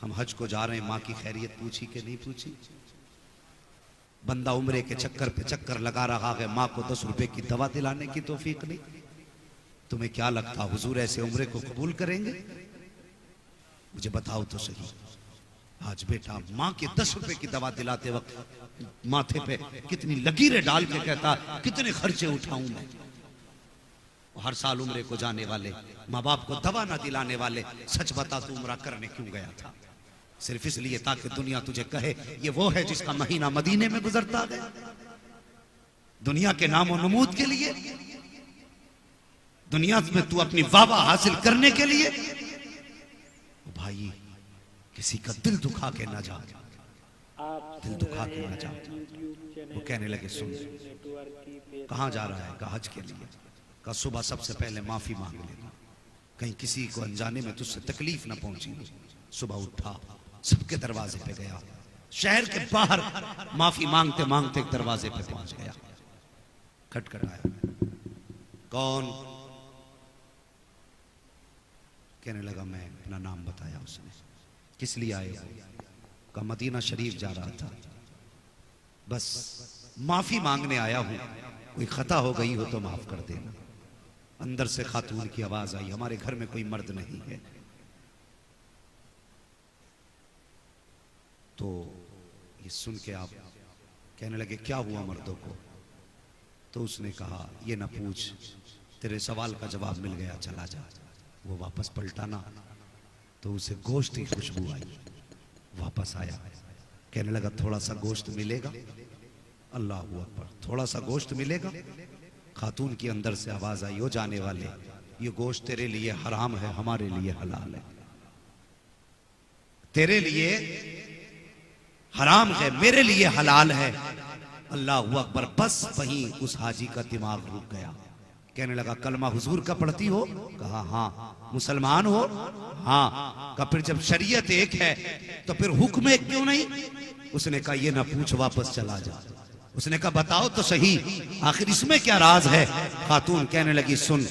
हम हज को जा रहे हैं, माँ की खैरियत पूछी कि नहीं पूछी? बंदा उम्रे के चक्कर पे चक्कर लगा रहा है, माँ को 10 रुपए की दवा दिलाने की तौफीक नहीं। तुम्हें क्या लगता हुजूर ऐसे उम्रे को कबूल करेंगे? मुझे बताओ तो सही। आज बेटा माँ के 10 रुपए की दवा दिलाते वक्त माथे पे कितनी लकीरें डाल के कहता कितने खर्चे उठाऊं मैं। हर साल उम्रे को जाने वाले, माँ बाप को दवा ना दिलाने वाले, सच बता तू उम्रा करने क्यों गया था? सिर्फ इसलिए ताकि दुनिया तुझे कहे ये वो है जिसका महीना मदीने में गुजरता है? दुनिया के नामो नमूद के लिए, दुनिया में तू अपनी वाह हासिल करने के लिए? भाई किसी का दिल दुखा के ना जा, दिल दुखा के ना जा। वो कहने लगे सुन, कहां जा रहा है? कहा हज के लिए। कहा सुबह सबसे पहले माफी मांग लेना, कहीं किसी को अनजाने में तुझसे तकलीफ ना पहुंची। सुबह उठा, सबके दरवाजे पे गया, शहर के बाहर माफी मांगते मांगते एक दरवाजे पे पहुंच गया, खटखटाया। कौन? कहने लगा मैं। अपना नाम बताया उसने। किस लिए आए हो? कहा मदीना शरीफ जा रहा था, बस माफी मांगने आया हूं, कोई खता हो गई हो तो माफ कर देना। अंदर से खातून की आवाज आई, हमारे घर में कोई मर्द नहीं है। तो ये सुन के आप कहने लगे क्या हुआ मर्दों को? तो उसने कहा ये ना पूछ, तेरे सवाल का जवाब मिल गया, चला जा। वो वापस पलटा ना तो उसे गोश्त की खुशबू आई, वापस आया, कहने लगा थोड़ा सा गोश्त मिलेगा? अल्लाह अकबर, थोड़ा सा गोश्त मिलेगा? खातून की अंदर से आवाज आई, ओ जाने वाले, ये गोश्त तेरे लिए हराम है, हमारे लिए हलाल है। तेरे लिए हराम है, मेरे लिए हलाल है। अल्लाह अकबर। बस वहीं उस हाजी का दिमाग रुक गया, कहने लगा कलमा हुजूर का पढ़ती हो? कहा हाँ। मुसलमान हो? हाँ। कहा फिर जब शरीयत एक है तो फिर हुक्म एक क्यों नहीं? उसने कहा ये ना पूछ, वापस चला जा। उसने कहा बताओ तो सही, आखिर इसमें क्या राज है? खातून कहने लगी सुन,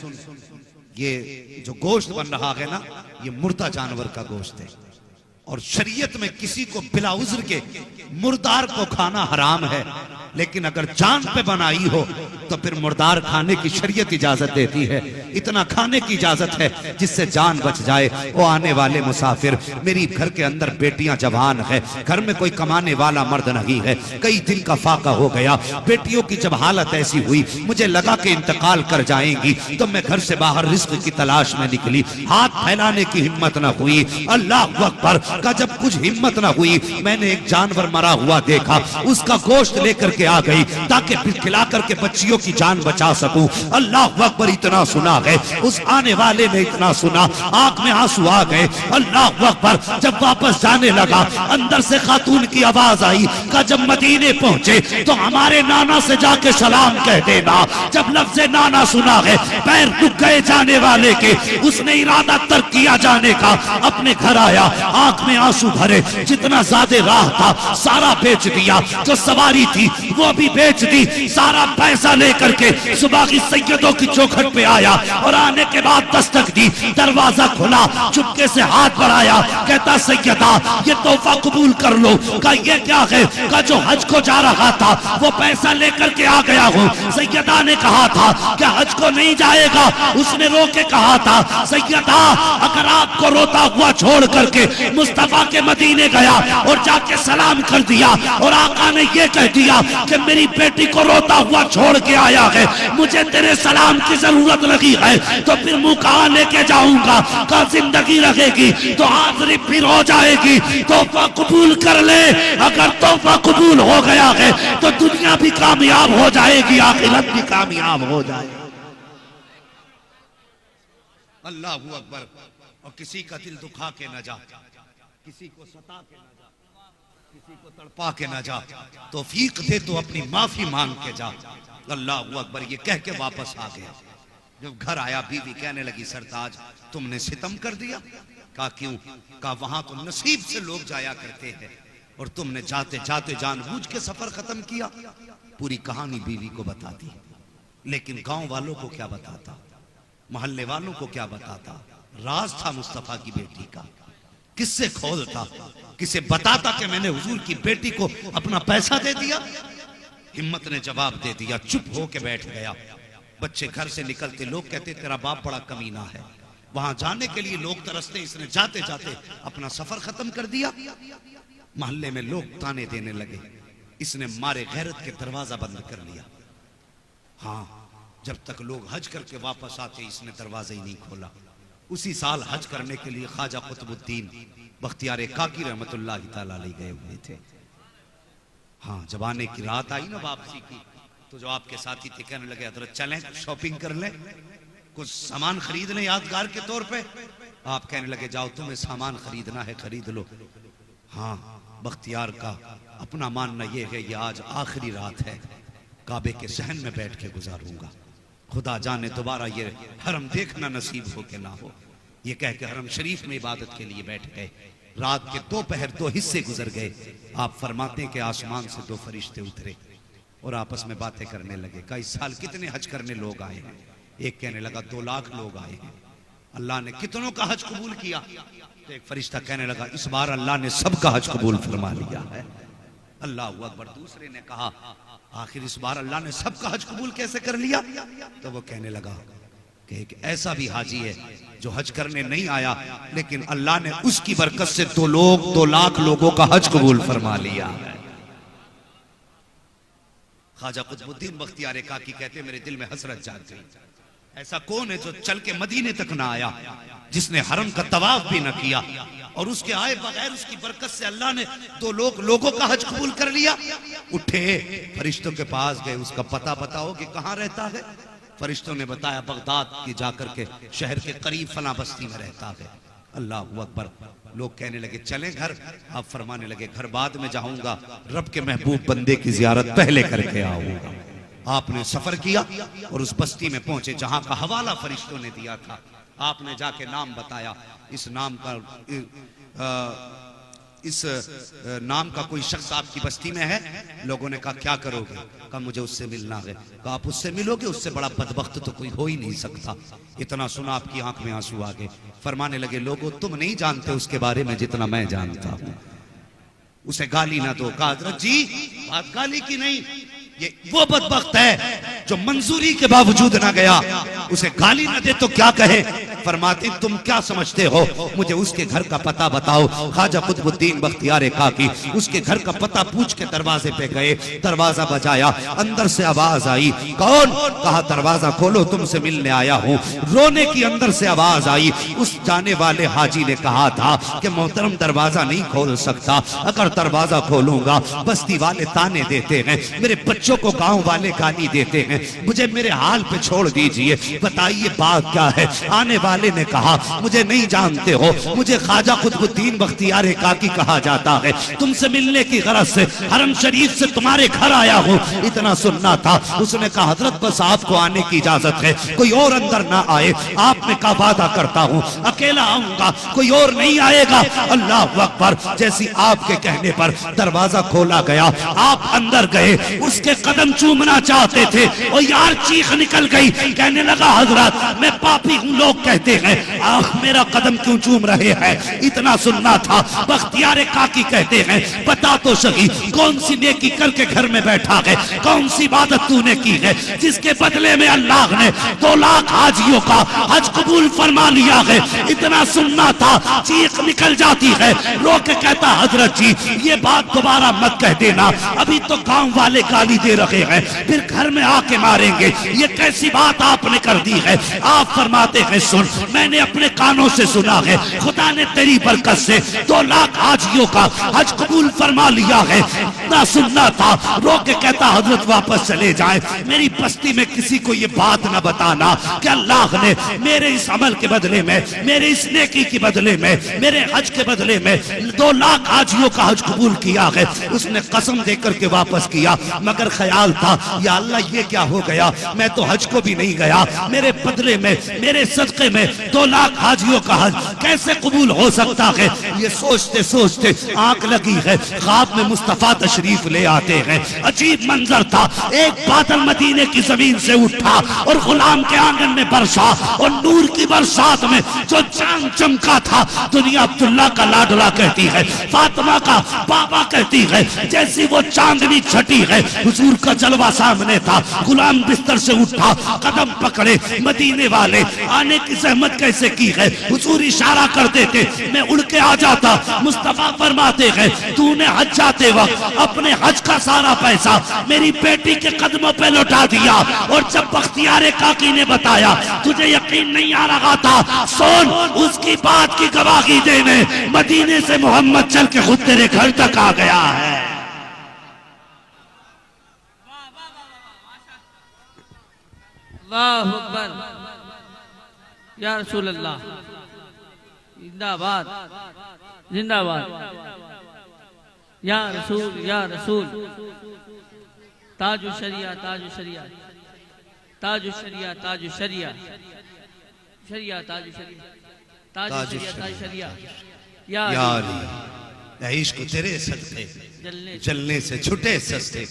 ये जो गोश्त बन रहा है ना, ये मुर्दा जानवर का गोश्त है, और शरीयत में किसी को बिला उज्र के मुर्दार को खाना हराम है, लेकिन अगर जान पे बनाई हो तो फिर मुर्दार खाने की शरीयत इजाजत देती है। इतना खाने की इजाजत है जिससे जान बच जाए। वो आने वाले मुसाफिर, मेरी घर के अंदर बेटियां जवान है, घर में कोई कमाने वाला मर्द नहीं है, कई दिन का फाका हो गया। बेटियों की जब हालत ऐसी हुई, मुझे लगा कि इंतकाल कर जाएंगी, तो मैं घर से बाहर रिस्क की तलाश में निकली। हाथ फैलाने की हिम्मत न हुई। अल्लाह अकबर का जब कुछ हिम्मत न हुई, मैंने एक जानवर मरा हुआ देखा, उसका गोश्त लेकर के आ गई ताकि फिर खिला करके बच्चियों की जान बचा सकूं। अल्लाह अकबर। इतना सुना है, उस आने वाले ने इतना सुना, आंख में आंसू आ गए। अल्लाह अकबर। जब वापस जाने लगा, अंदर से खातून की आवाज आई, का जब मदीने पहुंचे तो हमारे नाना से जाके सलाम कह देना। जब लफ्ज़ नाना सुना है, पैर रुक गए जाने वाले के। उसने इरादा तर्क किया जाने का, अपने घर आया, आंख में आंसू भरे, जितना ज्यादा राह था सारा बेच दिया, जो सवारी थी वो भी बेच दी, सारा पैसा लेकर के सुबह की सैयदों की चौखट पे आया, और आने के बाद दस्तक दी, दरवाजा खुला, चुपके से हाथ बढ़ाया, कहता सैयदा ये तोहफा कबूल कर लो। का ये क्या है? का जो हज को जा रहा था वो पैसा लेकर के आ गया हूँ। सैयदा ने कहा था क्या हज को नहीं जाएगा? उसने रो के कहा था सैयदा अगर आपको रोता हुआ छोड़ करके मुस्तफा के मदीने गया और जाके सलाम कर दिया, और आका ने ये कह दिया कि मेरी बेटी को रोता हुआ छोड़ के आया है, मुझे तेरे सलाम की जरूरत लगी है, तो फिर मुंह कहां लेके जाऊंगा? का जिंदगी रहेगी तो हाजिरी फिर हो जाएगी। तोहफा कबूल कर ले, अगर तोहफा कबूल हो गया है तो दुनिया भी कामयाब हो जाएगी, आखिरत भी कामयाब हो जाएगी। अल्लाह अकबर। और किसी का दिल दुखा के न जा, किसी को सता के न जा, किसी को तड़पा के ना जा, तौफीक दे तो अपनी माफी मांग के जा। अल्लाह अकबर। ये कह के वापस आ गया। जब घर आया, बीवी कहने लगी सरताज तुमने सितम कर दिया। कहा क्यों? कहा वहां तो नसीब से लोग जाया करते हैं, और तुमने जाते जाते जानबूझ के सफर खत्म किया। पूरी कहानी बीवी को बताती, लेकिन गांव वालों को क्या बताता, मोहल्ले वालों को क्या बताता? राज था मुस्तफा की बेटी का। किससे खोलता, किसे बताता कि मैंने हुजूर की बेटी को अपना पैसा दे दिया। हिम्मत ने जवाब दे दिया, चुप होके बैठ गया। बच्चे घर से निकलते, लोग कहते तेरा बाप बड़ा कमीना है। वहां जाने के लिए लोग तरसते, इसने जाते जाते अपना सफर खत्म कर दिया। मोहल्ले में लोग ताने देने लगे, इसने मारे गैरत के दरवाजा बंद कर लिया। हाँ, जब तक लोग हज करके वापस आते इसने दरवाजा ही नहीं खोला। उसी साल हज करने के लिए ख्वाजा कुतुबुद्दीन बख्तियार काकी रहमतुल्लाह तआला अलैह गए हुए थे। हाँ, जब आने की रात आई ना वापसी की, तो जो आपके साथी थे कहने लगे हजरत चलें शॉपिंग कर लें, कुछ सामान खरीद लें यादगार के तौर पे। आप कहने लगे जाओ, तुम्हें सामान खरीदना है खरीद लो। हाँ, बख्तियार का अपना मानना यह है ये आज आखिरी रात है, काबे के सहन में बैठ के गुजारूंगा। खुदा जाने दोबारा ये हरम देखना नसीब हो के ना हो। ये कह के हरम शरीफ में इबादत के लिए बैठ गए। रात के दोपहर 2 हिस्से गुजर गए। आप फरमाते हैं कि आसमान से 2 फरिश्ते उतरे और आपस में बातें करने लगे। कहा इस साल कितने हज करने लोग आए हैं? एक कहने लगा 2 लाख लोग आए हैं। अल्लाह ने कितनों का हज कबूल किया? तो एक फरिश्ता कहने लगा इस बार अल्लाह ने सबका हज कबूल फरमा लिया है। अल्लाह अकबर। दूसरे ने कहा आखिर इस बार अल्लाह ने सबका हज कबूल कैसे कर लिया? तो वो कहने लगा कि एक ऐसा भी हाजी है जो हज करने नहीं आया, लेकिन अल्लाह ने उसकी बरकत से 2 लाख लोगों का हज कबूल फरमा लिया है। ख्वाजा कुतुबुद्दीन बख्तियार काकी कहते मेरे दिल में हसरत जाग गई। ऐसा कौन है जो चल के मदीने तक ना आया, जिसने हरम का तवाफ भी न किया, और उसके आए बगैर उसकी बरकत से अल्लाह ने 2 लोगों का हज कबूल कर लिया। उठे फरिश्तों के पास गए, उसका पता बताओ कि कहाँ रहता है? फरिश्तों ने बताया बगदाद की जाकर के शहर के करीब फला बस्ती में रहता है। अल्लाह अकबर। लोग कहने लगे चलें घर। आप फरमाने लगे घर बाद में जाऊंगा, रब के महबूब बंदे की जियारत पहले करके आऊंगा। आपने सफर किया और उस बस्ती में पहुंचे जहां का हवाला फरिश्तों ने दिया था। आपने जाके नाम बताया, इस नाम का इस नाम का कोई शख्स आपकी बस्ती में है। लोगों ने कहा क्या करोगे? कहा मुझे उससे मिलना है। कहा आप उससे मिलोगे? उससे बड़ा बदबख्त तो कोई हो ही नहीं सकता। इतना सुना आपकी आंख में आंसू आ गए। फरमाने लगे लोगों तुम नहीं जानते उसके बारे में जितना मैं जानता हूं। उसे गाली ना दो। कहा हजरत जी बात गाली की नहीं, ये वो बदबख्त है जो मंजूरी के बावजूद ना गया। उसे गाली ना दे तो क्या कहे? फरमाते तुम क्या समझते हो, मुझे उसके घर का पता बताओ। ख्वाजा कुतुबुद्दीन बख्तियार काकी उसके घर का पता पूछ के दरवाजे पे गए। दरवाजा बजाया, अंदर से आवाज आई। कौन? कहा दरवाजा खोलो, तुमसे मिलने आया हूँ। रोने की अंदर से आवाज आई। उस जाने वाले हाजी ने कहा था कि मोहतरम दरवाजा नहीं खोल सकता, अगर दरवाजा खोलूंगा बस्ती वाले ताने देते हैं, मेरे बच्चों को गांव वाले गाली देते हैं, मुझे मेरे हाल पे छोड़ दीजिए, बताइए बात क्या है? आने वाले ने कहा मुझे नहीं जानते हो, मुझे ख्वाजा कुतुबुद्दीन बख्तियार काकी कहा जाता है, तुमसे मिलने की गरज से हरम शरीफ से तुम्हारे घर आया हूँ। इतना सुनना था। उसने कहा हजरत बस आपको आने की इजाजत है, कोई और अंदर ना आए। आपने कहा वादा करता हूँ अकेला आऊंगा, कोई और नहीं आएगा। अल्लाह अकबर। जैसी आपके कहने पर दरवाजा खोला गया, आप अंदर गए, उसके कदम चूमना चाहते थे और यार चीख निकल गई। कहने लगा हजरत मैं पापी हूँ, लोग कहते हैं आख मेरा कदम क्यों चूम रहे हैं? इतना सुनना था। बख्तियार काकी कहते हैं बता तो सही कौन सी नेकी करके घर में बैठा है, कौन सी इबादत तूने की है जिसके बदले में अल्लाह ने 2 लाख हाजियों का हज कबूल फरमा लिया है? इतना सुनना था। चीख निकल जाती है। रो के कहता हजरत जी ये बात दोबारा मत कह देना, अभी तो गांव वाले गाली दे रहे हैं, फिर घर में आके मारेंगे, ये कैसी बात आपने कर दी है? आप फरमाते हैं सुन, मैंने अपने कानों से सुना है, खुदा ने तेरी बरकत से 2 लाख हाजियों का हज कबूल फरमा लिया है। ना सुनना था। रो के कहता हजरत वापस चले जाए, मेरी बस्ती में किसी को ये बात ना बताना कि अल्लाह ने मेरे इस अमल के बदले में, मेरे इस नेकी के बदले में, मेरे हज के बदले में 2 लाख हाजियों का हज कबूल किया है। उसने कसम देकर के वापस किया, मगर ख्याल था या अल्लाह ये क्या हो गया, मैं तो हज को भी नहीं गया, मेरे बदले में, मेरे सदके में में 2 लाख हाजियों का हज कैसे कबूल हो सकता है, ये सोचते सोचते आंख लगी है। ख्वाब में मुस्तफा तशरीफ ले आते हैं। अजीब मंजर था, एक बादल मदीने की जमीन से उठा और गुलाम के आंगन में बरसा और नूर की बरसात में जो चांद चमका था, दुनिया अब्दुल्ला का लाडला कहती है, फातिमा का बाबा कहती है। जैसी वो चांदनी छटी है, हुजूर का जलवा सामने था। गुलाम बिस्तर से उठा, कदम पकड़े, मदीने वाले आने की जहमत कैसे की है। हुजूर इशारा कर देते, मैं उड़ के आ जाता। मुस्तफा फरमाते हैं, तूने हज जाते वक्त अपने हज का सारा पैसा मेरी बेटी के कदमों पे लौटा दिया। और जब बख्तियार काकी ने बताया, तुझे यकीन नहीं आ रहा था, सोन उसकी बात की गवाही देने मदीने से मोहम्मद चल के खुद तेरे घर तक आ गया है। अल्लाहु अकबर, या रसूल अल्लाह, जिंदाबाद जिंदाबाद, या रसूल, ताजु शरिया, ताजु शरिया, ताजु शरिया, ताजु शरिया, शरिया ताजु शरिया, ताजु शरिया, ताजु शरिया, या इश्क तेरे सदके जलने से छुटे सस्ते,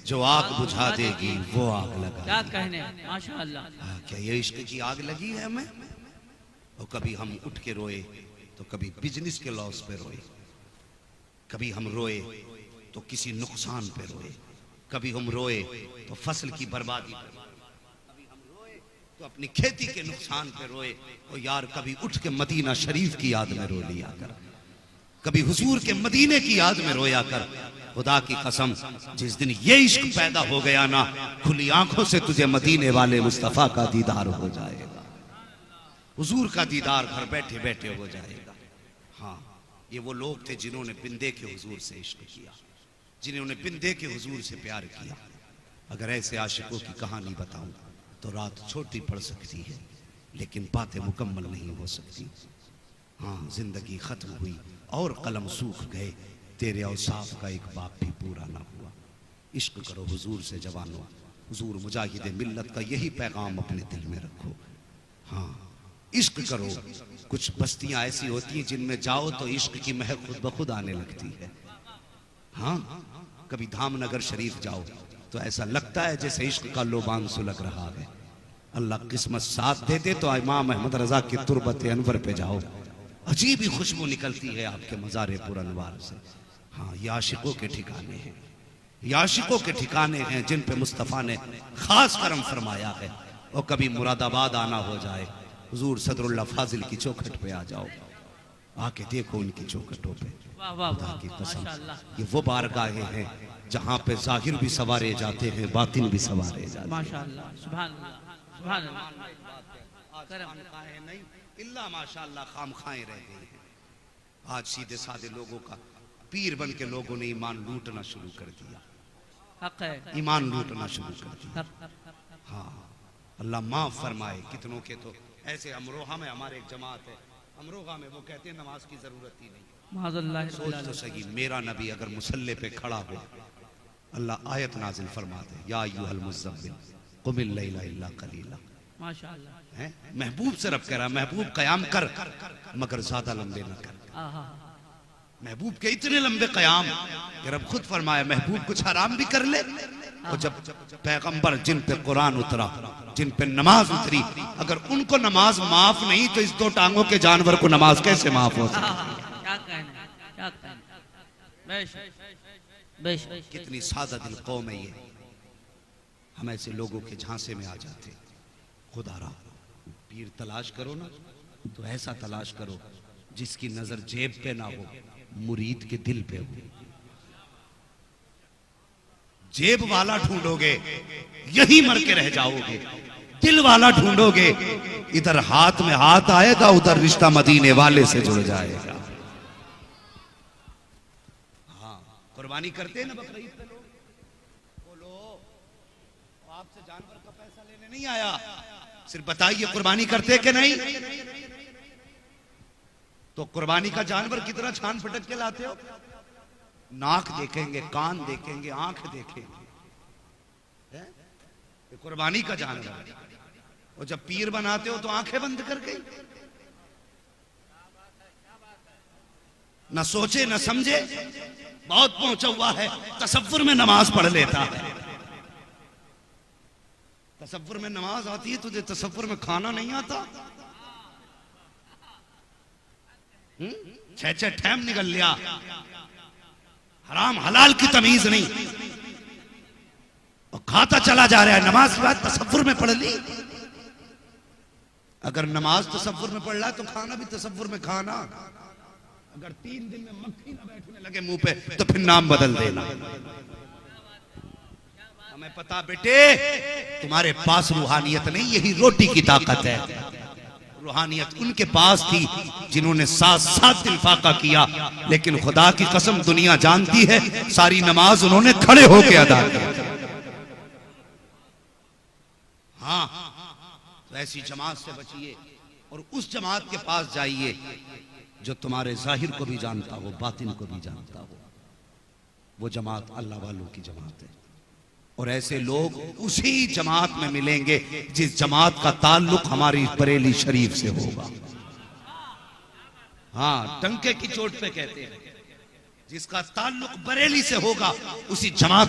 जो आग बुझा देगी वो आग लगा। क्या कहने, माशाअल्लाह। क्या ये इश्क की आग लगी है हमें? और कभी हम उठ के रोए तो कभी बिजनेस के लॉस पे रोए, कभी हम रोए तो किसी नुकसान पे रोए, कभी हम रोए तो फसल की बर्बादी पे, कभी हम रोए तो अपनी खेती के नुकसान पे रोए। और यार कभी उठ के मदीना शरीफ की याद में रो लिया कर, कभी हुजूर के मदीने की याद में रोया कर। खुदा की कसम, जिस दिन ये इश्क पैदा हो गया ना, खुली आंखों से तुझे मदीने वाले मुस्तफा का दीदार हो जाएगा, हुजूर का दीदार घर बैठे बैठे हो जाएगा। हाँ, ये वो लोग थे जिन्होंने बिंदे के हुजूर से इश्क किया, जिन्होंने बिंदे के हुजूर से प्यार किया। अगर ऐसे आशिकों की कहानी बताऊं तो रात छोटी पड़ सकती है, लेकिन बातें मुकम्मल नहीं हो सकती। हाँ, जिंदगी खत्म हुई और कलम सूख गए, तेरे औसाफ का एक बाप भी पूरा ना हुआ। इश्क करो हुजूर से जवानों, हुजूर मुजाहिद मिल्लत का यही पैगाम अपने दिल में रखो। हाँ, इश्क करो। कुछ बस्तियां ऐसी होती हैं जिनमें जाओ तो इश्क की महक खुद ब खुद आने लगती है। हाँ, कभी धामनगर शरीफ जाओ तो ऐसा लगता है जैसे इश्क का लोबान सुलग रहा है। अल्लाह किस्मत साथ दे दे तो इमाम अहमद रजा की तुरबत अनवर पे जाओ, अजीब ही खुशबू निकलती है आपके मज़ारे पुरअनवार से। हाँ, ये आशिकों के ठिकाने हैं, ये आशिकों के ठिकाने हैं जिन पे मुस्तफ़ा ने खास करम फरमाया है। और कभी मुरादाबाद आना हो जाए, हुजूर सदरुल्लाह फाजिल की चौखट पे आ जाओ, आके देखो उनकी चौखटों पे। खुदा की कसम, ये वो बारगाहें हैं जहाँ पे जाहिर भी सवारे जाते हैं, बातिन भी सवारे जाते हैं। माशाअल्लाह, सुभान अल्लाह, सुभान अल्लाह। नहीं इल्ला माशाअल्लाह खामखाएं रह गई हैं। आज सीधे साधे लोगों का पीर बन के लोगों ने ईमान लूटना शुरू कर दिया, हक है, ईमान लूटना शुरू कर दिया। हाँ, अल्लाह माफ फरमाए। कितनों के तो ऐसे अमरोहा में, हमारे एक जमात है अमरोहा में, वो कहते हैं नमाज की जरूरत ही नहीं। सोच तो सही, मेरा नबी अगर मुसल्ले पे खड़ा हो, अल्लाह आयत नाजिल फरमाते, या अय्युहल मुज़्ज़म्मिल कुमिल लैला इल्ला कलीला। माशाअल्लाह, है महबूब से रब कह रहा, महबूब कयाम कर मगर ज्यादा लंबे न कर। महबूब के इतने लंबे कयाम कि रब खुद फरमाया महबूब कुछ हराम भी कर ले। और जब पैगंबर जिन पे कुरान उतरा, जिन पे नमाज उतरी, अगर उनको नमाज माफ नहीं तो इस 2 टांगों के जानवर को नमाज कैसे माफ हो सकती? क्या कहना, क्या कहना। कितनी सादा दिल कौम है ये। हम ऐसे लोगों के झांसे में आ जाते। खुदा रा पीर तलाश करो ना तो ऐसा तलाश करो जिसकी नजर जेब पे ना हो, मुरीद के दिल पे हो। जेब वाला ढूंढोगे यही मर के रह जाओगे, दिल वाला ढूंढोगे इधर हाथ में हाथ आएगा, उधर रिश्ता मदीने वाले से जुड़ जाएगा। हाँ, कुर्बानी करते हैं ना बकरीद पे लोग, बोलो आपसे जानवर का पैसा लेने नहीं आया, सिर्फ बताइए कुर्बानी करते कि नहीं? तो कुर्बानी का जानवर कितना छान फटक के लाते हो? नाक देखेंगे, कान देखेंगे, आंख देखेंगे। कुर्बानी का जानवर और जब पीर बनाते हो तो आंखें बंद कर गई, न सोचे न समझे, बहुत पहुंचा हुआ है, तसव्वुर में नमाज पढ़ लेता है। तसव्वुर में नमाज आती है तुझे, तसव्वुर में खाना नहीं आता। छह छह टाइम निकल लिया, हराम हलाल की तमीज नहीं, और खाता चला जा रहा है। नमाज के बाद तसव्वुर में पढ़ ली। अगर नमाज तसव्वुर में पढ़ रहा है तो खाना भी तसव्वुर में खाना। अगर 3 दिन में मक्खी ना बैठने लगे मुंह पे तो फिर नाम बदल देना। हमें पता बेटे, तुम्हारे पास रूहानियत नहीं, यही रोटी की ताकत है। रूहानियत उनके पास थी जिन्होंने 7 दिन फाका किया, लेकिन खुदा की कसम दुनिया जानती है सारी नमाज उन्होंने खड़े होकर अदा की। हाँ, तो ऐसी जमात से बचिए और उस जमात के पास जाइए जो तुम्हारे जाहिर को भी जानता हो, बातिन को भी जानता हो। वो जमात अल्लाह वालों की जमात है, और ऐसे लोग उसी जमात में मिलेंगे जिस जमात का ताल्लुक हमारी बरेली शरीफ से होगा। हाँ, टंके की चोट पे कहते हैं, जिसका ताल्लुक बरेली से होगा उसी जमात